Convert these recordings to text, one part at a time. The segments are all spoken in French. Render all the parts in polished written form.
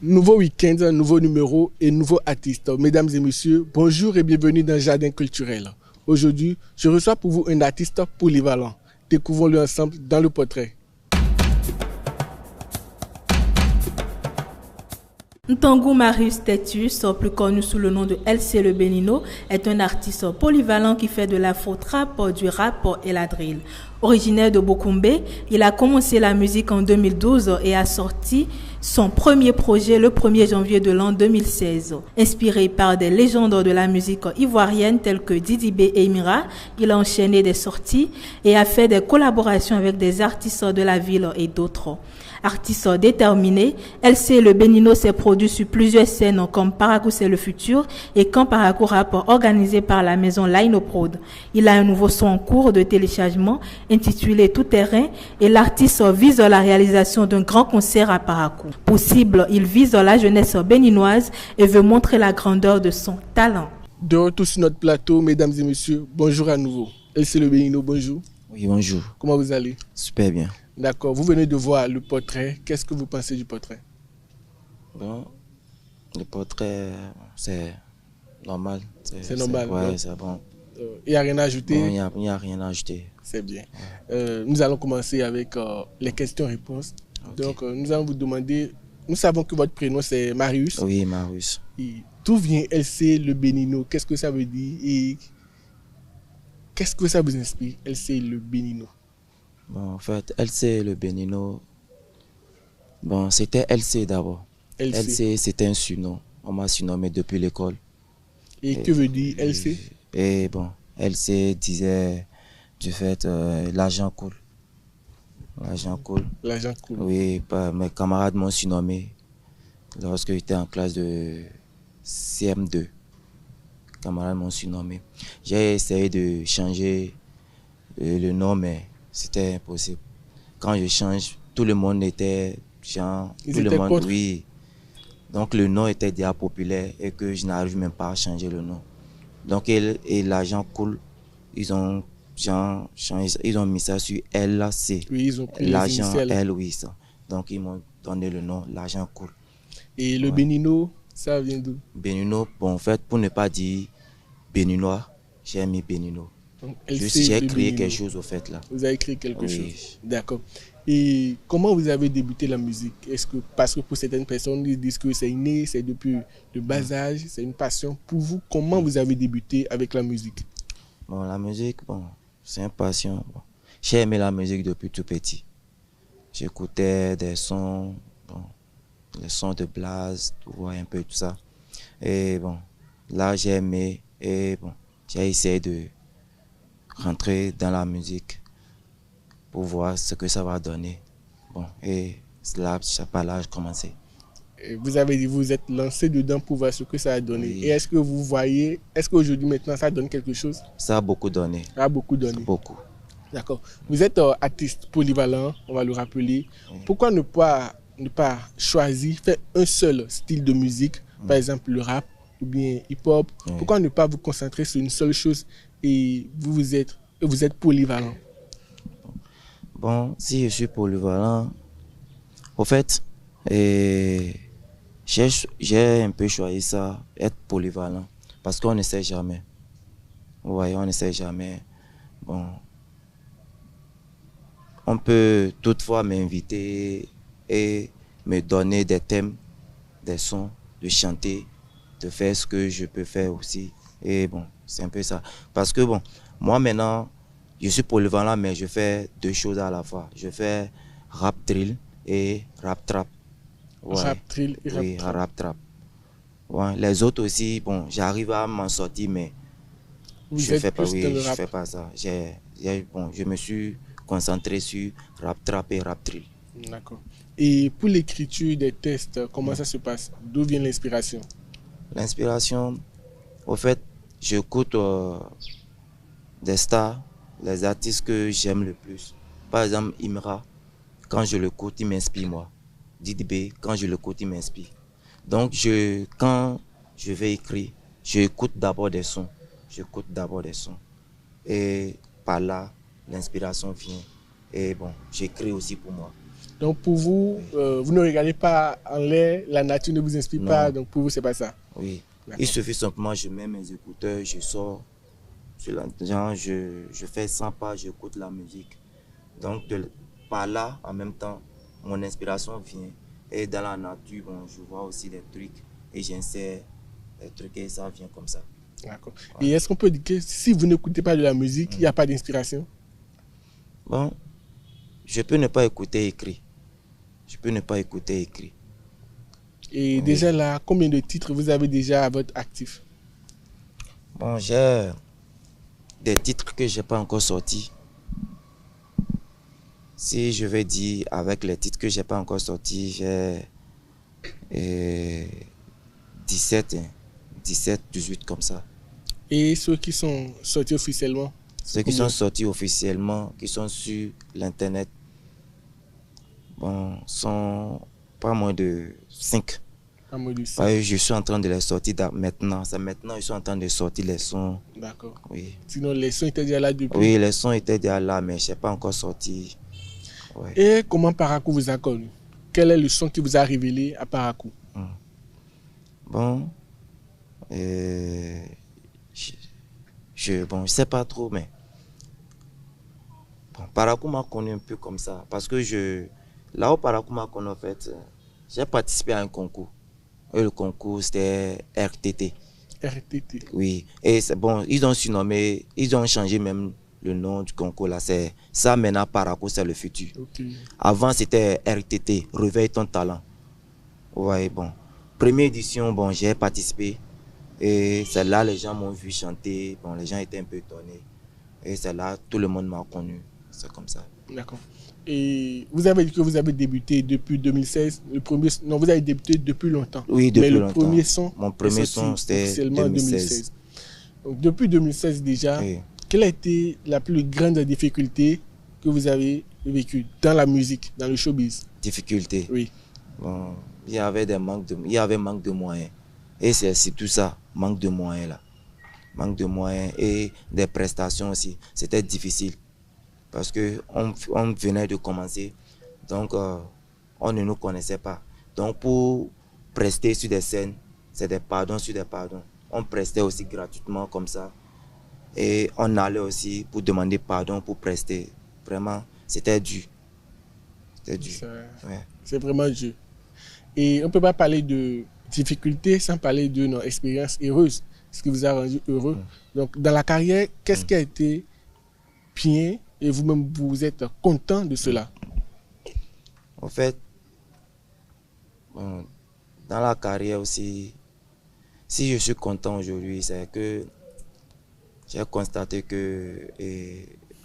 Nouveau week-end, nouveau numéro et nouveau artiste. Mesdames et messieurs, bonjour et bienvenue dans le Jardin culturel. Aujourd'hui, je reçois pour vous un artiste polyvalent. Découvrons-le ensemble dans le portrait. Ntangou Marius Tétus, plus connu sous le nom de LC Le Benino, est un artiste polyvalent qui fait de l'afro-trap, du rap et la drill. Originaire de Bokoumbe, il a commencé la musique en 2012 et a sorti son premier projet le 1er janvier de l'an 2016. Inspiré par des légendes de la musique ivoirienne telles que Didi B et Mira, il a enchaîné des sorties et a fait des collaborations avec des artistes de la ville et d'autres. Artiste déterminé, LC Le Benino s'est produit sur plusieurs scènes comme Parakou c'est le futur et Camp Parakou Rap organisé par la maison Linoprod. Il a un nouveau son en cours de téléchargement intitulé Tout Terrain et l'artiste vise la réalisation d'un grand concert à Parakou. Possible, il vise la jeunesse béninoise et veut montrer la grandeur de son talent. De retour sur notre plateau, mesdames et messieurs, bonjour à nouveau. LC Le Benino, bonjour. Oui, bonjour. Comment vous allez? Super bien. D'accord, vous venez de voir le portrait. Qu'est-ce que vous pensez du portrait? Bon, le portrait, c'est normal. C'est normal. Ouais, c'est bon. Il n'y a rien à ajouter? Il n'y a rien à ajouter. C'est bien. Ouais. Nous allons commencer avec les questions-réponses. Okay. Donc, nous allons vous demander, nous savons que votre prénom c'est Marius. Oui, Marius. D'où vient LC Le Benino? Qu'est-ce que ça veut dire? Et qu'est-ce que ça vous inspire, LC Le Benino? Bon, en fait, LC Le Benino, bon, c'était LC d'abord. LC, c'était un surnom. On m'a surnommé depuis l'école. Et que veut dire LC? Et bon, LC disait du fait l'argent coule. L'argent coule. L'argent coule. Oui, mes camarades m'ont surnommé lorsque j'étais en classe de CM2. Les camarades m'ont surnommé. J'ai essayé de changer le nom, mais c'était impossible. Quand je change, tout le monde était genre, contre. Oui. Donc le nom était déjà populaire et que je n'arrive même pas à changer le nom. Donc et l'argent coule, ils ont mis ça sur LC. Oui, ils ont pris l'argent L, oui ça. Donc ils m'ont donné le nom l'argent coule. Et le Benino, ça vient d'où? Benino, bon en fait pour ne pas dire béninois, j'ai mis Benino. J'ai créé quelque chose au fait là. Vous avez créé quelque chose. D'accord. Et comment vous avez débuté la musique? Parce que pour certaines personnes, ils disent que c'est inné, c'est depuis le bas âge, c'est une passion. Pour vous, comment vous avez débuté avec la musique? Bon, la musique, bon, c'est une passion. Bon. J'ai aimé la musique depuis tout petit. J'écoutais des sons, bon, les sons de Blaze, un peu tout ça. Et bon, là j'ai aimé et bon, j'ai essayé de rentrer dans la musique pour voir ce que ça va donner. Bon, et là, par là, j'ai commencé. Vous avez dit, vous êtes lancé dedans pour voir ce que ça a donné. Oui. Et est-ce que vous voyez, est-ce qu'aujourd'hui, maintenant, ça donne quelque chose? Ça a beaucoup donné. Ça a beaucoup donné. Beaucoup. D'accord. Vous êtes artiste polyvalent, on va le rappeler. Oui. Pourquoi ne pas choisir, faire un seul style de musique, par exemple le rap ou bien hip-hop? Oui. Pourquoi ne pas vous concentrer sur une seule chose et vous êtes polyvalent? Bon, si je suis polyvalent, au fait, j'ai un peu choisi ça, être polyvalent, parce qu'on ne sait jamais. Vous voyez, on ne sait jamais. Bon, on peut toutefois m'inviter et me donner des thèmes, des sons, de chanter, de faire ce que je peux faire aussi. Et bon, c'est un peu ça. Parce que bon, moi maintenant, je suis polyvalent, mais je fais deux choses à la fois. Je fais rap drill et rap trap. Ouais. Rap drill et oui, rap trap. Ouais. Les autres aussi, bon, j'arrive à m'en sortir, mais je fais pas ça. Je me suis concentré sur rap trap et rap drill. D'accord. Et pour l'écriture des textes, comment ça se passe? D'où vient l'inspiration? L'inspiration, au fait, j'écoute des stars, les artistes que j'aime le plus. Par exemple, Imra, quand je l'écoute, il m'inspire moi. Didi B, quand je l'écoute, il m'inspire. Donc, quand je vais écrire, j'écoute d'abord des sons. Et par là, l'inspiration vient. Et bon, j'écris aussi pour moi. Donc pour vous, vous ne regardez pas en l'air, la nature ne vous inspire pas, donc pour vous, c'est pas ça. Oui. Il suffit simplement, je mets mes écouteurs, je sors. Genre, je fais 100 pas, j'écoute la musique. Donc par là, en même temps, mon inspiration vient. Et dans la nature, bon, je vois aussi des trucs et j'insère des trucs et ça vient comme ça. D'accord. Ouais. Et est-ce qu'on peut dire que si vous n'écoutez pas de la musique, il n'y a pas d'inspiration? Bon, je peux ne pas écouter écrit. Je peux ne pas écouter écrit. Et déjà là, combien de titres vous avez déjà à votre actif? Bon, j'ai des titres que je n'ai pas encore sortis. Si je vais dire avec les titres que je n'ai pas encore sortis, j'ai 17, 18 comme ça. Et ceux qui sont sortis officiellement? Ceux qui sont sortis officiellement, qui sont sur l'internet, bon, sont pas moins de 5. Je suis en train de les sortir maintenant. C'est maintenant que je suis en train de sortir les sons. D'accord. Oui. Sinon, les sons étaient déjà là depuis? Oui, les sons étaient déjà là, mais je n'ai pas encore sorti. Ouais. Et comment Parakou vous a connu? Quel est le son qui vous a révélé à Parakou? Bon, je sais pas trop, mais bon, Parakou m'a connu un peu comme ça. Parce que là où Parakou m'a connu, en fait, j'ai participé à un concours. Et le concours, c'était RTT. RTT. Oui. Et c'est bon, ils ont surnommé, ils ont changé même le nom du concours là. C'est ça maintenant, Parakou, c'est le futur. Okay. Avant, c'était RTT, Réveille ton talent. Ouais, bon. Première édition, bon, j'ai participé. Et c'est là, les gens m'ont vu chanter. Bon, les gens étaient un peu étonnés. Et c'est là, tout le monde m'a connu. C'est comme ça. D'accord. Et vous avez dit que vous avez débuté depuis 2016. Non, vous avez débuté depuis longtemps. Oui, depuis longtemps. Mon premier son, c'était 2016. Donc, depuis 2016 déjà, oui. Quelle a été la plus grande difficulté que vous avez vécue dans la musique, dans le showbiz? Difficulté? Oui. Bon, il y avait manque de moyens. Et c'est tout ça, manque de moyens là. Manque de moyens et des prestations aussi. C'était difficile. Parce qu'on venait de commencer, donc on ne nous connaissait pas. Donc pour prester sur des scènes, c'est des pardons sur des pardons. On prestait aussi gratuitement comme ça. Et on allait aussi pour demander pardon, pour prester. Vraiment, c'était dur. C'était dur. C'est vraiment dur. Et on ne peut pas parler de difficultés sans parler de nos expériences heureuses, ce qui vous a rendu heureux. Donc dans la carrière, qu'est-ce qui a été bien? Et vous-même, vous êtes content de cela? En fait, bon, dans la carrière aussi, si je suis content aujourd'hui, c'est que j'ai constaté que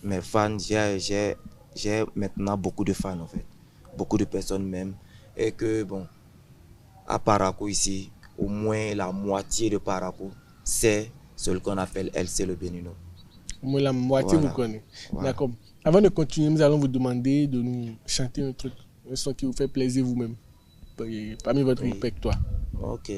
mes fans, j'ai maintenant beaucoup de fans en fait. Beaucoup de personnes même. Et que bon, à Parakou ici, au moins la moitié de Parakou, c'est ce qu'on appelle LC le Béninois. Moi, la moitié vous connaît. Voilà. D'accord. Avant de continuer, nous allons vous demander de nous chanter un truc, un son qui vous fait plaisir vous-même, parmi votre répertoire. Ok.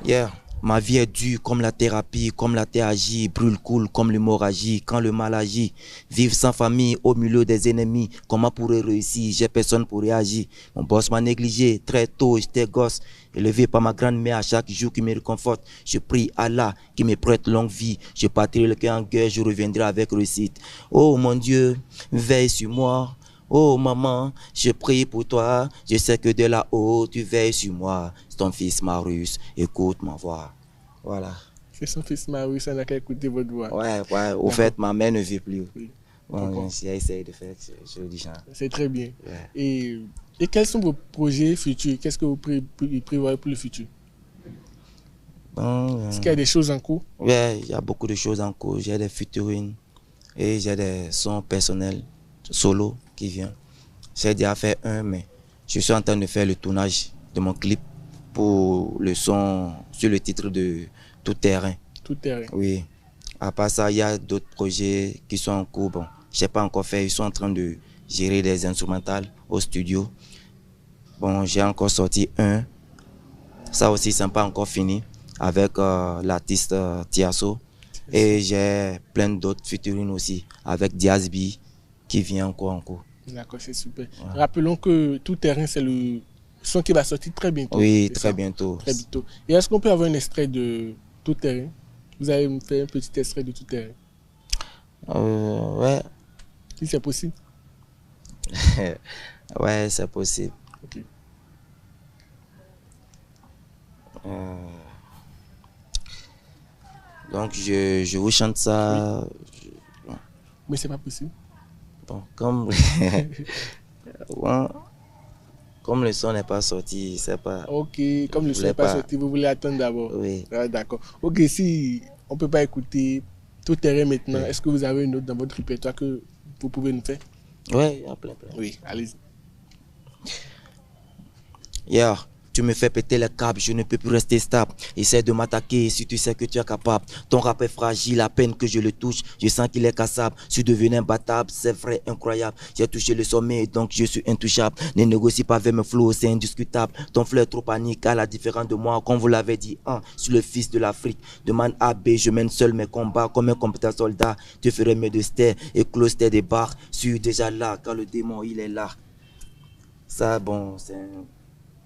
Yeah. Ma vie est dure comme la thérapie, comme la terre agit, brûle, coule comme l'hémorragie, quand le mal agit. Vivre sans famille au milieu des ennemis, comment pourrais réussir? J'ai personne pour réagir. Mon boss m'a négligé, très tôt j'étais gosse, élevé par ma grand-mère à chaque jour qui me réconforte. Je prie Allah qui me prête longue vie. Je partirai le cœur en guerre, je reviendrai avec réussite. Oh mon Dieu, veille sur moi. Oh maman, je prie pour toi, je sais que de là-haut tu veilles sur moi. C'est ton fils Marius, écoute ma voix. Voilà. C'est son fils Marius, on a qu'à écouter votre voix. Ouais, au fait, ma mère ne vit plus. Oui. Bon, j'essaie de faire, je dis ça. C'est très bien. Yeah. Et quels sont vos projets futurs? Qu'est-ce que vous prévoyez pour le futur? Bon, est-ce qu'il y a des choses en cours? Oui, il y a beaucoup de choses en cours. J'ai des featuring et j'ai des sons personnels, solo qui viennent. J'ai déjà fait un, mais je suis en train de faire le tournage de mon clip pour le son sur le titre de Tout Terrain. Tout Terrain. Oui. À part ça, il y a d'autres projets qui sont en cours. Bon, je n'ai pas encore fait. Ils sont en train de gérer des instrumentales au studio. Bon, j'ai encore sorti un. Ça aussi, c'est pas encore fini avec l'artiste Tiasso. Et j'ai plein d'autres featuring aussi avec Diaz B qui vient encore en cours. D'accord, c'est super. Ouais. Rappelons que Tout Terrain, c'est le son qui va sortir très bientôt. Oui, c'est très ça? bientôt. Très bientôt. Et est-ce qu'on peut avoir un extrait de Tout Terrain? Vous allez me faire un petit extrait de Tout Terrain, Ouais, si c'est possible. ouais, c'est possible. Ok. Donc, je vous chante ça. Mais c'est pas possible. Bon, comme, ouais, comme le son n'est pas sorti, c'est pas. Ok, comme le Je son n'est voulais pas pas. sorti, vous voulez attendre d'abord. Oui. Ah, d'accord. Ok, si on peut pas écouter Tout Terrain maintenant, Oui. est-ce que vous avez une autre dans votre répertoire que vous pouvez nous faire? Ouais, il y a plein. Oui, allez-y. Yeah. Tu me fais péter les câbles, je ne peux plus rester stable. Essaie de m'attaquer si tu sais que tu es capable. Ton rap est fragile, à peine que je le touche, je sens qu'il est cassable. Je suis devenu imbattable, c'est vrai, incroyable. J'ai touché le sommet, donc je suis intouchable. Ne négocie pas avec mes flots, c'est indiscutable. Ton fleur est trop panique, à la différence de moi, comme vous l'avez dit. Je suis le fils de l'Afrique. De man à B, je mène seul mes combats comme un compétent soldat. Tu ferais mieux de stère et close tes débarques. Je suis déjà là, quand le démon il est là. Ça, bon, c'est un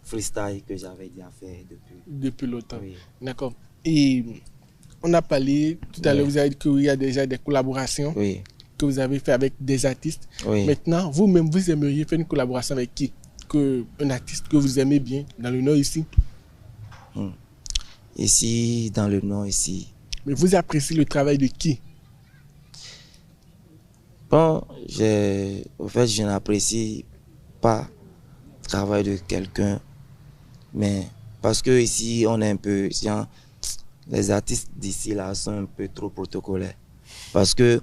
freestyle que j'avais déjà fait Depuis longtemps. Oui. D'accord. Et on a parlé, tout à l'heure, Oui. vous avez dit qu'il y a déjà des collaborations Oui, que vous avez fait avec des artistes. oui. Maintenant, vous-même, vous aimeriez faire une collaboration avec qui? Un artiste que vous aimez bien, dans le Nord ici. Ici, dans le Nord, ici. Mais vous appréciez le travail de qui? Bon, au fait, je n'apprécie pas le travail de quelqu'un, mais parce que ici, on est un peu, genre, les artistes d'ici là sont un peu trop protocolaires. Parce que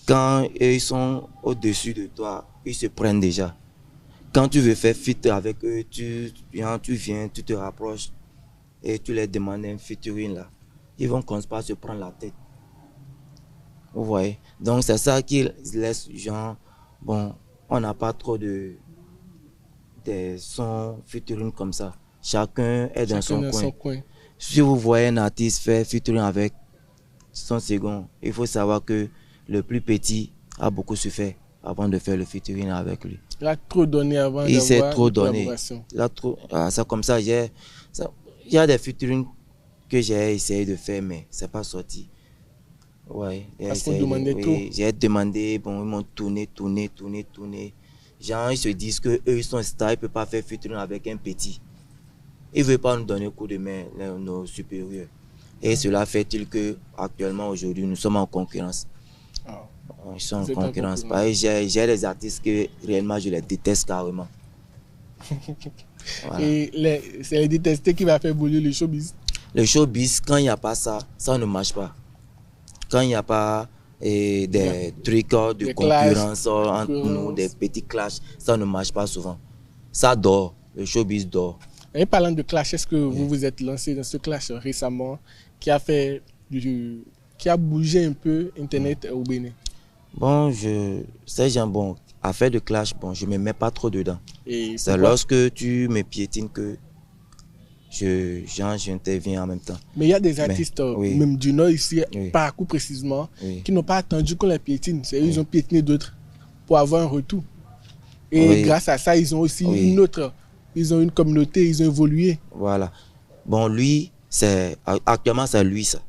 quand ils sont au-dessus de toi, ils se prennent déjà. Quand tu veux faire feat avec eux, tu viens, tu te rapproches et tu leur demandes un featuring là. Ils vont commencer par se prendre la tête. Vous voyez? Donc c'est ça qui laisse genre, bon, on n'a pas trop des sons featuring comme ça. Chacun est dans Chacun son coin. coin. Si vous voyez un artiste faire featuring avec son second, il faut savoir que le plus petit a beaucoup souffert avant de faire le featuring avec lui. Il a trop donné avant Il s'est d'avoir trop une donné. collaboration. Il a trop, ça comme ça, il y a des featuring que j'ai essayé de faire, mais c'est pas sorti. Ouais, Parce qu'on demandait trop. j'ai demandé, bon, ils m'ont tourné. Genre, ils se disent que eux ils sont stars, ils ne peuvent pas faire featuring avec un petit. Ils ne veulent pas nous donner coup de main, nos supérieurs. Et cela fait-il que actuellement, aujourd'hui, nous sommes en concurrence. Ah. Ils sont en Vous êtes en concurrence. concurrence. Pareil, j'ai des artistes que réellement je les déteste carrément. Voilà. Et c'est les détestés qui va faire évoluer le showbiz. Le showbiz, quand il n'y a pas ça, ça ne marche pas. Quand il n'y a pas des trucs de Des concurrence clashs, entre nous, des petits clashs, ça ne marche pas souvent. Ça dort, le showbiz dort. Et parlant de clash, est-ce que vous vous êtes lancé dans ce clash récemment qui a bougé un peu Internet au Bénin? Bon, bon, affaire de clash, bon, je ne me mets pas trop dedans. Et C'est pourquoi? lorsque tu me piétines que j'interviens en même temps. Mais il y a des artistes, oui. même du Nord ici, Oui. Parakou précisément, Oui. qui n'ont pas attendu qu'on les piétine. Ils ont piétiné d'autres pour avoir un retour. Et Oui. grâce à ça, ils ont aussi Oui. ils ont une communauté, ils ont évolué. Voilà. Bon, lui, actuellement, c'est lui, ça.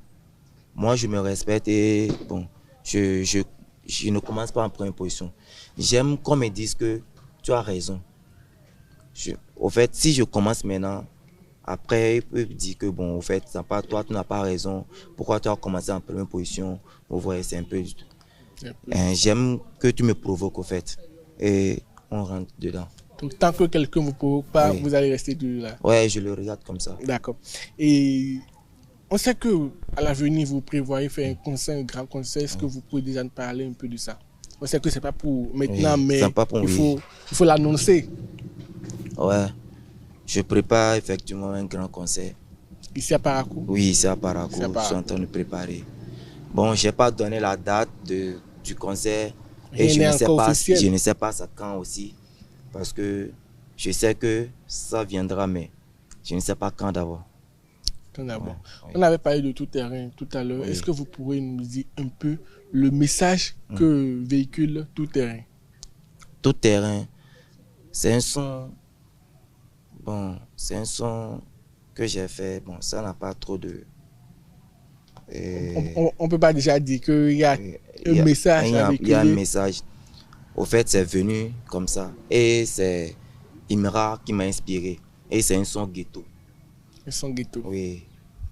Moi, je me respecte et bon, je ne commence pas en première position. J'aime qu'on me dise que tu as raison. Au fait, si je commence maintenant, après, il peut dire que bon, au fait, toi, tu n'as pas raison. Pourquoi tu as commencé en première position? Vous voyez, c'est un peu. J'aime que tu me provoques, au fait. Et on rentre dedans. Donc, tant que quelqu'un ne vous provoque pas, Oui. vous allez rester toujours là. Ouais, je le regarde comme ça. D'accord. Et on sait que à l'avenir, vous prévoyez faire un concert, un grand concert. Est-ce que vous pouvez déjà nous parler un peu de ça? On sait que ce n'est pas pour maintenant, Oui, mais c'est pas pour il faut l'annoncer. Ouais. Je prépare effectivement un grand concert. Ici à Parakou. Oui, c'est à Parakou. C'est à Je Parakou. suis en train de préparer. Bon, je n'ai pas donné la date du concert. Rien Et je n'est ne sais encore pas, officiel. je ne sais pas ça quand aussi. Parce que je sais que ça viendra, mais je ne sais pas quand d'abord. Tout d'abord. Ouais, oui. On avait parlé de Tout Terrain tout à l'heure. Oui. Est-ce que vous pourrez nous dire un peu le message que véhicule Tout Terrain? Tout terrain. C'est un son, bon, c'est un son que j'ai fait. Bon, ça n'a pas trop de... On peut pas déjà dire qu'il y a un message avec il y a un message. Au fait, c'est venu comme ça. Et c'est Imra qui m'a inspiré. Et c'est un son ghetto. Un son ghetto. Oui,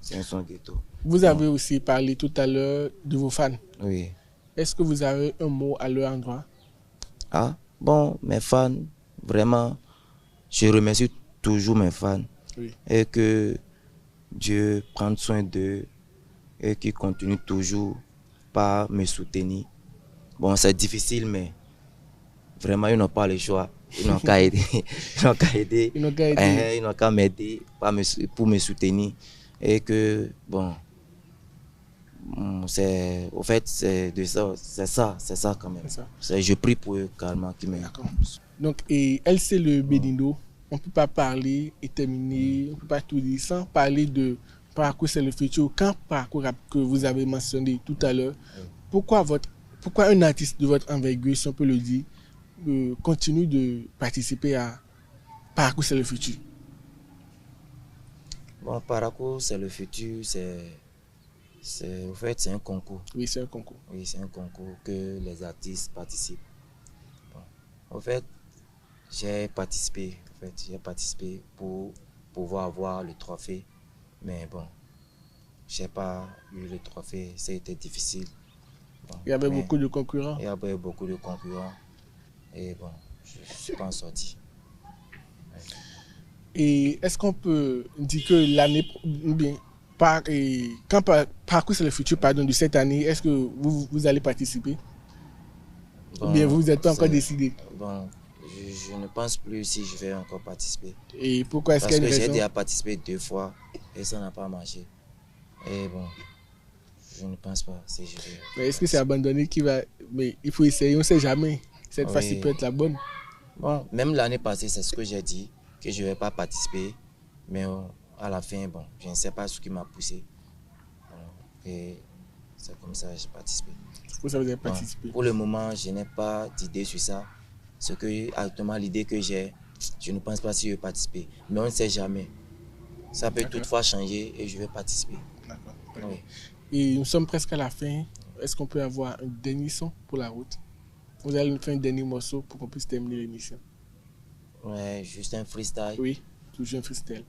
c'est un son ghetto. Vous avez aussi parlé tout à l'heure de vos fans. Oui. Est-ce que vous avez un mot à leur endroit? Ah, bon, mes fans, vraiment, je remercie toujours mes fans. Oui. Et que Dieu prenne soin d'eux et qu'ils continuent toujours par me soutenir. Bon, c'est difficile, mais vraiment, ils n'ont pas le choix. Ils n'ont qu'à aider. Ils n'ont qu'à aider. Ils n'ont qu'à m'aider pour me soutenir. Et que, bon, au fait, c'est ça quand même. Je prie pour eux carrément qui m'aident. Donc, et LC Le Bénino, on ne peut pas parler et terminer, on ne peut pas tout dire sans parler de Parcours C'est le Futur. Quand Parcours que vous avez mentionné tout à l'heure, pourquoi un artiste de votre envergure, si on peut le dire, continue de participer à Parcours C'est le Futur? Bon, Parcours C'est le Futur, au fait, c'est un concours. Oui, c'est un concours. Oui, c'est un concours que les artistes participent. Bon. En fait, j'ai participé pour pouvoir avoir le trophée. Mais bon, je n'ai pas eu le trophée, c'était difficile. Bon, il y avait beaucoup de concurrents. Il y avait beaucoup de concurrents. Et bon, je ne suis pas en sortie. Ouais. Et est-ce qu'on peut dire que l'année, bien, quand Parcours C'est le Futur, pardon, de cette année, est-ce que vous allez participer? Bon, ou bien vous n'êtes pas encore décidé? Bon, je ne pense plus si je vais encore participer. Et pourquoi est-ce qu'il y a une raison? Parce que j'ai déjà participé 2 fois et ça n'a pas marché. Et bon, je ne pense pas si je vais. Mais est-ce que c'est abandonné qui va... Mais il faut essayer, on ne sait jamais. Cette fois-ci peut être la bonne. Bon, même l'année passée, c'est ce que j'ai dit, que je ne vais pas participer. Mais à la fin, bon, je ne sais pas ce qui m'a poussé. Et c'est comme ça que j'ai participé. Vous avez participé? Pour le moment, je n'ai pas d'idée sur ça. Ce que, actuellement, l'idée que j'ai, je ne pense pas si je vais participer. Mais on ne sait jamais. Ça peut toutefois changer et je vais participer. D'accord. Oui. Et nous sommes presque à la fin. Est-ce qu'on peut avoir un dernier son pour la route? Vous allez nous faire un dernier morceau pour qu'on puisse terminer l'émission. Ouais, juste un freestyle. Oui, toujours un freestyle.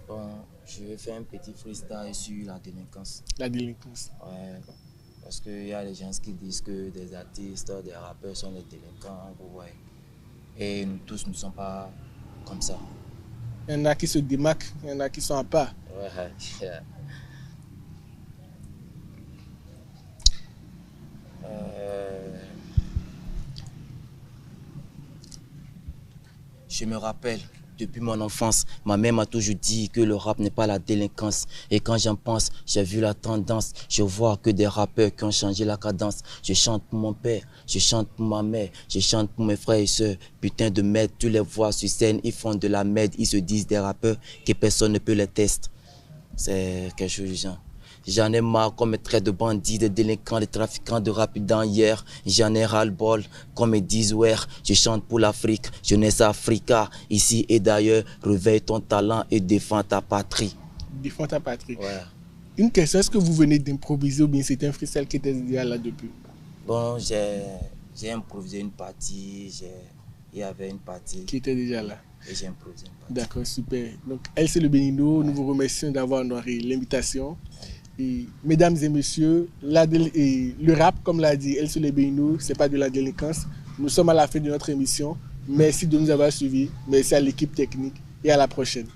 Bon, je vais faire un petit freestyle sur la délinquance. La délinquance. Ouais, parce qu'il y a des gens qui disent que des artistes, des rappeurs sont des délinquants, vous voyez. Et nous tous ne sommes pas comme ça. Il y en a qui se démarquent, il y en a qui sont à part. Ouais, yeah. Je me rappelle, depuis mon enfance, ma mère m'a toujours dit que le rap n'est pas la délinquance. Et quand j'en pense, j'ai vu la tendance. Je vois que des rappeurs qui ont changé la cadence. Je chante pour mon père, je chante pour ma mère, je chante pour mes frères et sœurs. Putain de merde, tu les vois sur scène, ils font de la merde. Ils se disent des rappeurs que personne ne peut les tester. C'est quelque chose du genre. J'en ai marre qu'on me traite de bandits, de délinquants, de trafiquants, de rapidants hier. J'en ai ras-le-bol, qu'on me dise ouais, je chante pour l'Afrique, jeunesse Africa, ici et d'ailleurs. Réveille ton talent et défends ta patrie. Défends ta patrie. Ouais. Une question, est-ce que vous venez d'improviser ou bien c'était un freestyle qui était déjà là depuis? Bon, j'ai improvisé une partie, il y avait une partie qui était déjà là. Et j'ai improvisé une partie. D'accord, super. Donc, LC Le Bénino, nous vous remercions d'avoir honoré l'invitation. Ouais. Et, mesdames et messieurs, le rap, comme l'a dit LC Le Bénino, ce n'est pas de la délinquance. Nous sommes à la fin de notre émission. Merci de nous avoir suivis. Merci à l'équipe technique et à la prochaine.